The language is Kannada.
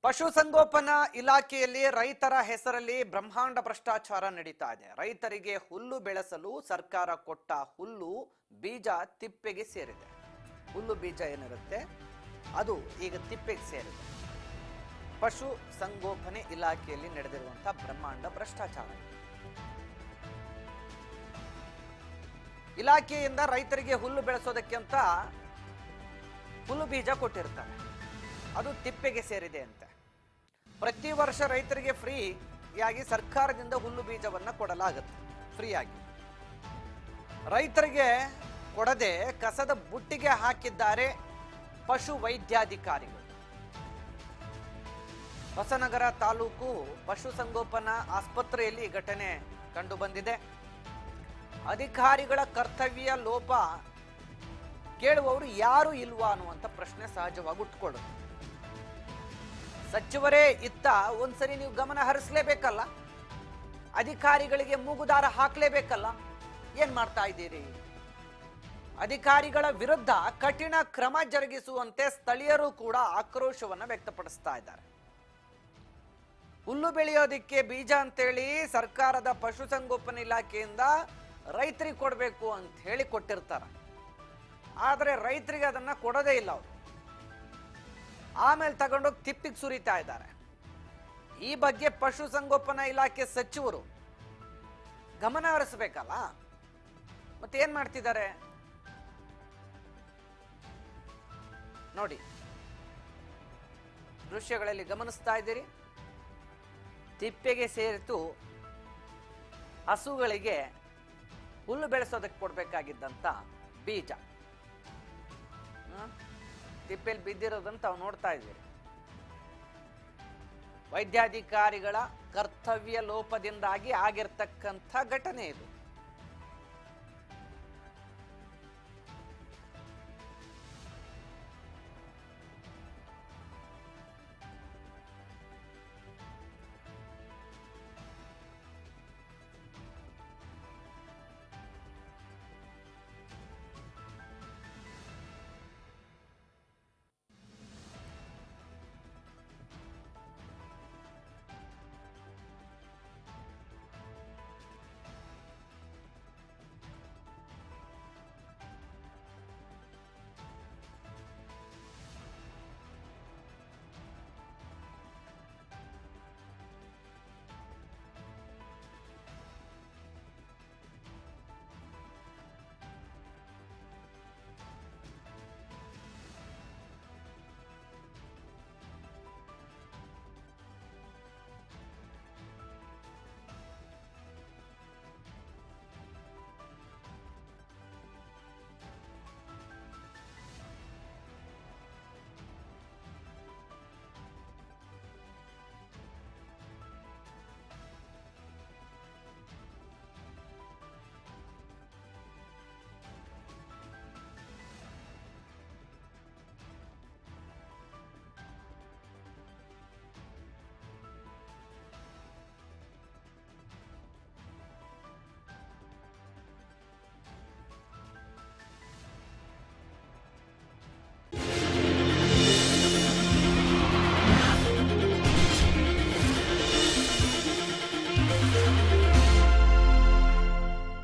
ಪಶುಸಂಗೋಪನಾ ಇಲಾಖೆಯಲ್ಲಿ ರೈತರ ಹೆಸರಲ್ಲಿ ಬ್ರಹ್ಮಾಂಡ ಭ್ರಷ್ಟಾಚಾರ ನಡೀತಾ ಇದೆ. ರೈತರಿಗೆ ಹುಲ್ಲು ಬೆಳೆಸಲು ಸರ್ಕಾರ ಕೊಟ್ಟ ಹುಲ್ಲು ಬೀಜ ತಿಪ್ಪೆಗೆ ಸೇರಿದೆ. ಹುಲ್ಲು ಬೀಜ ಏನಿರುತ್ತೆ ಅದು ಈಗ ತಿಪ್ಪೆಗೆ ಸೇರಿದೆ. ಪಶು ಸಂಗೋಪನೆ ಇಲಾಖೆಯಲ್ಲಿ ನಡೆದಿರುವಂತಹ ಬ್ರಹ್ಮಾಂಡ ಭ್ರಷ್ಟಾಚಾರ. ಇಲಾಖೆಯಿಂದ ರೈತರಿಗೆ ಹುಲ್ಲು ಬೆಳೆಸೋದಕ್ಕೆ ಅಂತ ಹುಲ್ಲು ಬೀಜ ಕೊಟ್ಟಿರ್ತಾರೆ, ಅದು ತಿಪ್ಪೆಗೆ ಸೇರಿದೆ ಅಂತೆ. ಪ್ರತಿ ವರ್ಷ ರೈತರಿಗೆ ಫ್ರೀಯಾಗಿ ಸರ್ಕಾರದಿಂದ ಹುಲ್ಲು ಬೀಜವನ್ನ ಕೊಡಲಾಗುತ್ತೆ. ಫ್ರೀಯಾಗಿ ರೈತರಿಗೆ ಕೊಡದೆ ಕಸದ ಬುಟ್ಟಿಗೆ ಹಾಕಿದ್ದಾರೆ ಪಶು ವೈದ್ಯಾಧಿಕಾರಿಗಳು. ಹೊಸನಗರ ತಾಲೂಕು ಪಶುಸಂಗೋಪನಾ ಆಸ್ಪತ್ರೆಯಲ್ಲಿ ಘಟನೆ ಕಂಡು ಬಂದಿದೆ. ಅಧಿಕಾರಿಗಳ ಕರ್ತವ್ಯ ಲೋಪ ಕೇಳುವವರು ಯಾರು ಇಲ್ವಾ ಅನ್ನುವಂಥ ಪ್ರಶ್ನೆ ಸಹಜವಾಗಿ ಉಟ್ಕೊಳ್ಳುತ್ತೆ. ಸಚಿವರೇ ಇತ್ತ ಒಂದ್ಸರಿ ನೀವು ಗಮನ ಹರಿಸಲೇಬೇಕಲ್ಲ, ಅಧಿಕಾರಿಗಳಿಗೆ ಮೂಗುದಾರ ಹಾಕಲೇಬೇಕಲ್ಲ. ಏನ್ ಮಾಡ್ತಾ ಇದ್ದೀರಿ? ಅಧಿಕಾರಿಗಳ ವಿರುದ್ಧ ಕಠಿಣ ಕ್ರಮ ಜರುಗಿಸುವಂತೆ ಸ್ಥಳೀಯರು ಕೂಡ ಆಕ್ರೋಶವನ್ನ ವ್ಯಕ್ತಪಡಿಸ್ತಾ ಇದ್ದಾರೆ. ಹುಲ್ಲು ಬೆಳೆಯೋದಿಕ್ಕೆ ಬೀಜ ಅಂತೇಳಿ ಸರ್ಕಾರದ ಪಶುಸಂಗೋಪನಾ ಇಲಾಖೆಯಿಂದ ರೈತರಿಗೆ ಕೊಡಬೇಕು ಅಂತ ಹೇಳಿ ಕೊಟ್ಟಿರ್ತಾರೆ. ಆದರೆ ರೈತರಿಗೆ ಅದನ್ನ ಕೊಡೋದೇ ಇಲ್ಲ. ಅವರು ಆಮೇಲೆ ತಗೊಂಡೋಗಿ ತಿಪ್ಪಿಗೆ ಸುರಿತಾ ಇದ್ದಾರೆ. ಈ ಬಗ್ಗೆ ಪಶುಸಂಗೋಪನಾ ಇಲಾಖೆ ಸಚಿವರು ಗಮನ ಹರಿಸಬೇಕಲ್ಲ. ಮತ್ತೆ ಏನ್ ಮಾಡ್ತಿದ್ದಾರೆ ನೋಡಿ, ದೃಶ್ಯಗಳಲ್ಲಿ ಗಮನಿಸ್ತಾ ಇದ್ದೀರಿ. ತಿಪ್ಪೆಗೆ ಸೇರಿತು ಹಸುಗಳಿಗೆ ಹುಲ್ಲು ಬೆಳೆಸೋದಕ್ಕೆ ಕೊಡ್ಬೇಕಾಗಿದ್ದಂತ ಬೀಜ ತಿಪ್ಪೆಯಲ್ಲಿ ಬಿದ್ದಿರೋದಂತ ತಾವು ನೋಡ್ತಾ ಇದ್ದೀರಿ. ವೈದ್ಯಾಧಿಕಾರಿಗಳ ಕರ್ತವ್ಯ ಲೋಪದಿಂದಾಗಿ ಆಗಿರ್ತಕ್ಕಂಥ ಘಟನೆ ಇದು.